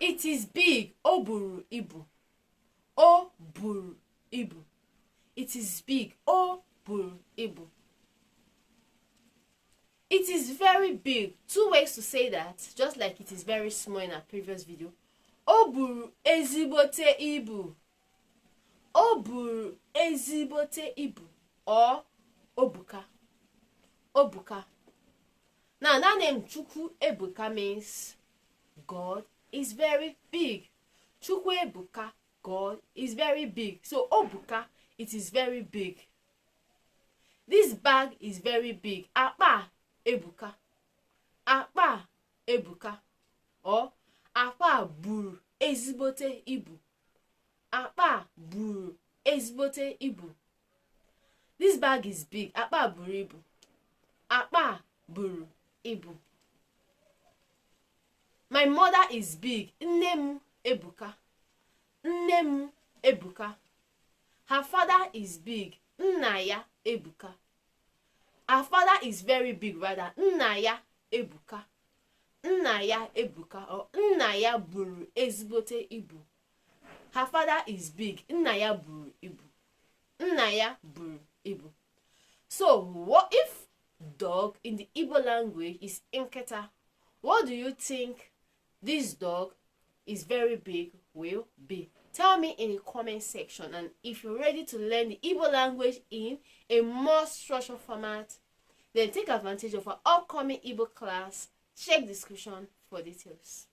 It is big. O buru ibu. O buru ibu. It is big. O buru ibu. It is very big. Two ways to say that, just like it is very small in our previous video. O buru ezigbote ibu. O buru ezigbote ibu. Or obuka. Obuka. Now that name Chukwu Ebuka means God is very big. Chukwu Ebuka, God is very big. So Obuka, it is very big. This bag is very big. Apa Ebuka. Apa Ebuka. Or apa buru ezigbote ibu. Apa buru ezigbote ibu. This bag is big. Apa buru ibu. Apa buru ibu. My mother is big. Nne Ebuka. Nne Ebuka. Her father is big. Nna ya Ebuka. Her father is very big rather. Nna ya Ebuka. Nna ya Ebuka or nna ya buru ezigbote ibu. Her father is big. Nna ya buru ibu. Nna ya buru ibu. So what if dog in the Igbo language is Nketa? What do you think this dog is very big will be? Tell me in the comment section, and if you're ready to learn the Igbo language in a more structured format, then take advantage of our upcoming Igbo class. Check description for details.